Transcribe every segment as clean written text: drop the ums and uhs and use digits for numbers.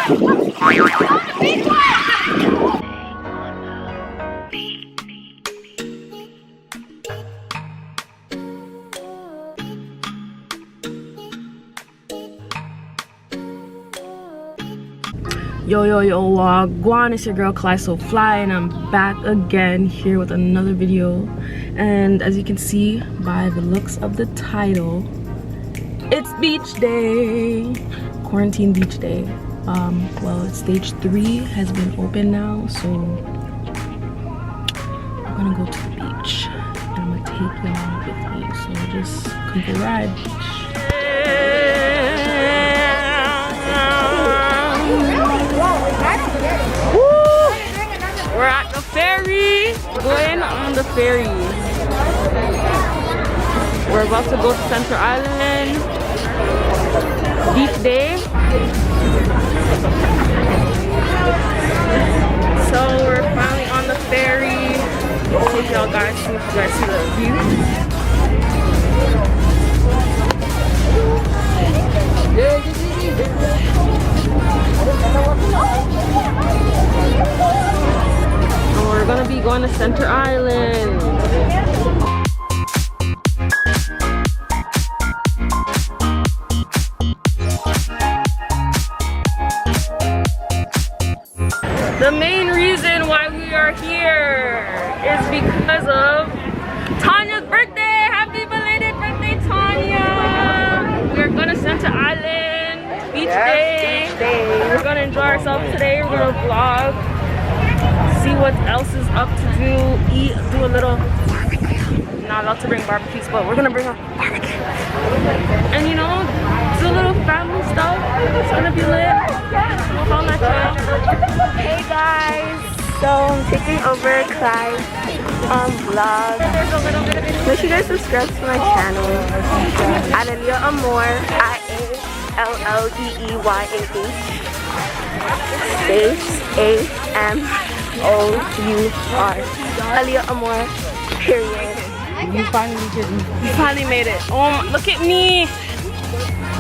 Yo, wagwan, it's your girl Cly So Fly, and I'm back again here with another video. And as you can see by the looks of the title, it's beach day, quarantine beach day. Well, stage 3 has been open now, so I'm gonna go to the beach and I'm gonna take y'all with me, so just come for a ride. We're at the ferry. Going on the ferry. We're about to go to Center Island. Beach day. So we're finally on the ferry. I'll take y'all guys so you guys see the view. We're gonna be going to Center Island. The main reason why we are here is because of Tanya's birthday. Happy belated birthday, Tanya! We're going to Center Island, beach day. We're gonna enjoy ourselves today. We're gonna vlog, see what else is up to do, eat, do a little barbecue. Not allowed to bring barbecues, but we're gonna bring a barbecue. And you know, do a little family stuff. It's gonna be lit. Hey guys, so I'm taking over Clyde's vlog. Make sure you guys subscribe to my channel. Aliyah Amor, IALLEEYAH space AMOUR. Aliyah Amor, period. You finally made it. Oh, look at me.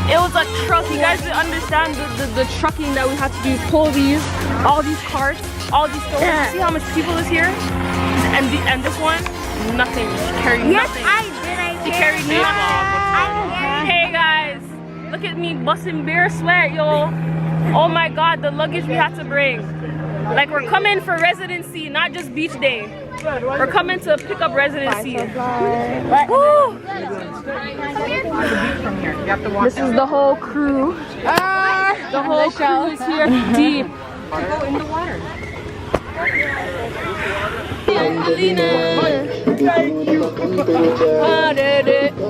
It was a truck. You guys didn't understand the trucking that we had to do. Pull these, all these carts, all these stores. Yeah. See how much people is here? And this one, nothing. She carried nothing. Yes, I did. She carried nothing. Hey guys, look at me busting bare sweat, yo. Oh my God, the luggage we had to bring. Like, we're coming for residency, not just beach day. We're coming to pick up residency. Woo! This is the whole crew. The whole crew is here deep. Go in the water.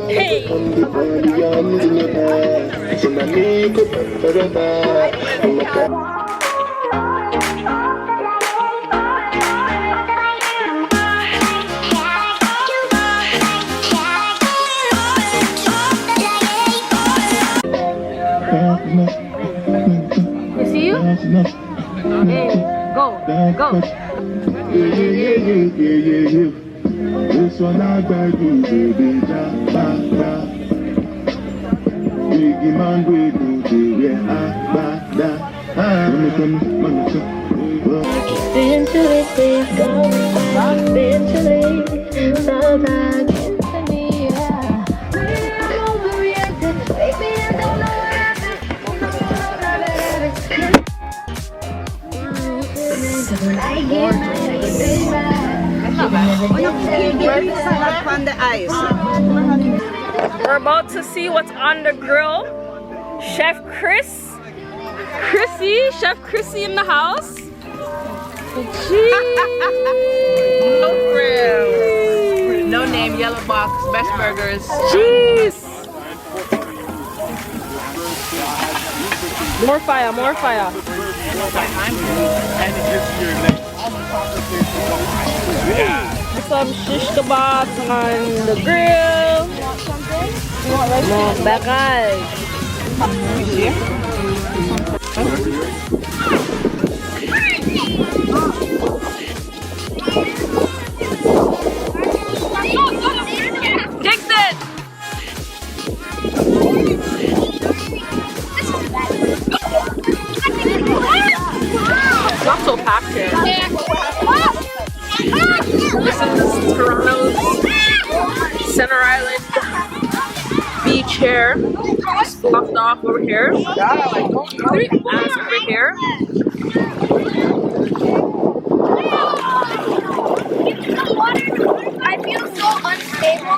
Hey! You see you? Hey, go. This one I got to do, Biggie man, we do Been too late, please go. Been too late, so back into me, yeah. I'm overreacted, baby, I don't know what happened. On the ice. We're about to see what's on the grill. Chef Chef Chrissy in the house. No name, yellow box, best burgers. Jeez. More fire. Some shish kebabs on the grill. More bagay. Dixon! so packed here. This is Toronto's Center Island beach here. Just blocked off over here. And over here. I feel so unstable.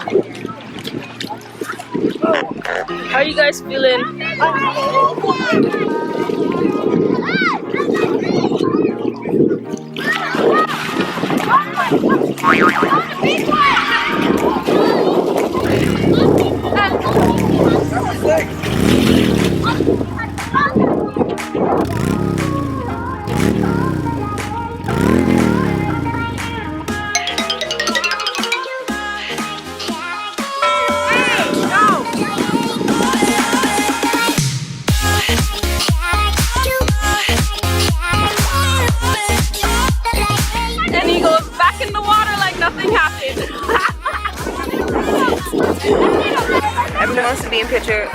How are you guys feeling? And he goes back in the water like nothing happened. Everyone wants to be in picture.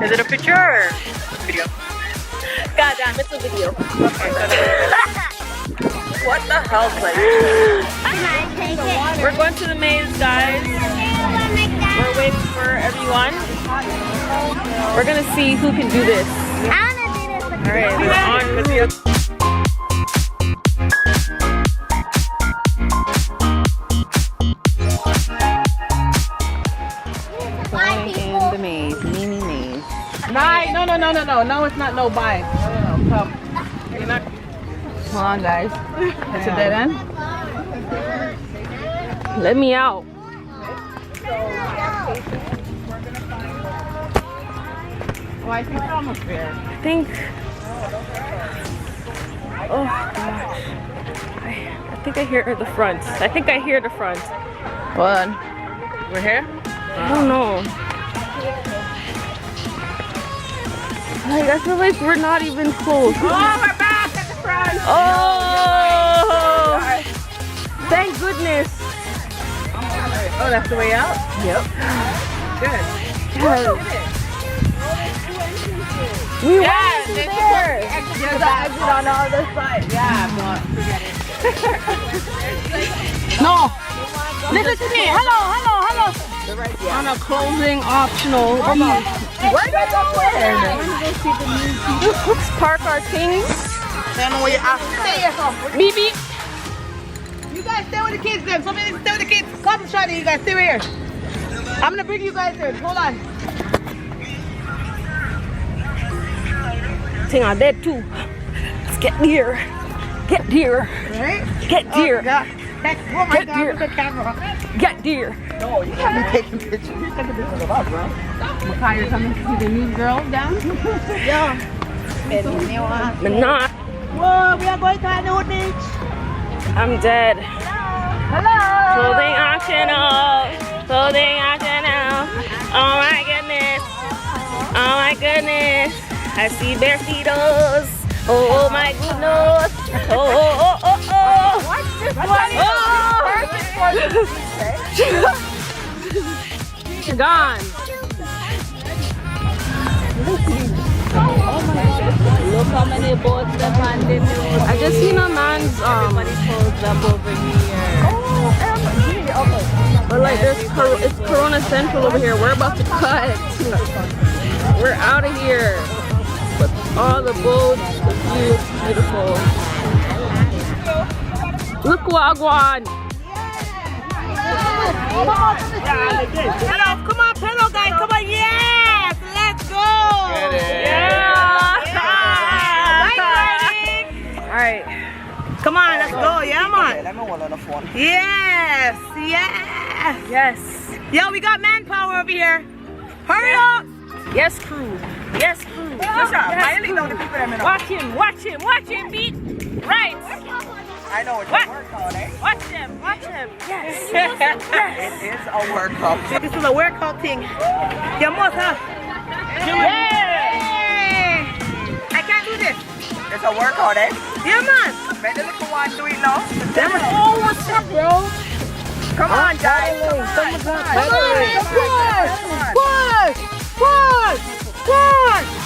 Is it a picture or video? God damn, it's a video. What the hell, like? We're going to the maze, guys. We're waiting for everyone. We're gonna see who can do this. Alright, we're on with the In the maze, mini maze. No, it's not no bye. No, come. You're not. Hold on, guys. It's a dead end. Let me out. Oh, I think it's almost there. I think. Oh gosh. I think I hear the front. I think I hear the front. What? We're here? I don't know. Like, I feel like we're not even close. Oh, we're back at the front. Oh! Thank goodness. Oh, that's the way out? Yep. Good. Yes. We went through there. There's an exit on the other side. Yeah, but forget it. No. Listen to me. Hello. On a closing optional beach. Where you going? Let's park our things. I know where you are. Stay here. Beep beep. You guys stay with the kids then. Somebody stay with the kids. Come, Shani, you guys stay here. I'm gonna bring you guys there. Hold on. Thing on dead too. Let's get deer. Get deer. Right? Get deer. Yeah. Oh my Get God, deer. with the camera. Get deer. No, you can't be taking pictures. You're taking pictures of us, bro. Makai, you're coming to see the new girl down? Yeah. But not. Whoa, we are going to a new beach. I'm dead. Hello. Clothing optional. Clothing optional. Oh my goodness. Oh my goodness. I see bare fetos. Oh my goodness. Oh. Watch this one. You're gone. Look how many boats are on the road. I just seen a man's Everybody pulls up over here. but like it's Corona Central over here. We're about to cut. We're out of here. But all the boats, the view is beautiful. Look Wagwan. Hello, come on, hello guys, come on, yes, let's go. All right. Come on, let's go, yeah, man. Yes. Yes. Yo, we got manpower over here. Hurry up. Yes, crew. Yes, crew. Watch him, beat. Right. I know it's What? a workout, eh? Watch them. Yes. It is a workout. This is a workout thing. You must, huh? Yeah. I can't do this. It's a workout, eh? Yeah, man. Better look for one, do it now. Oh, what's up, bro? Come on, guys. Come on. Push.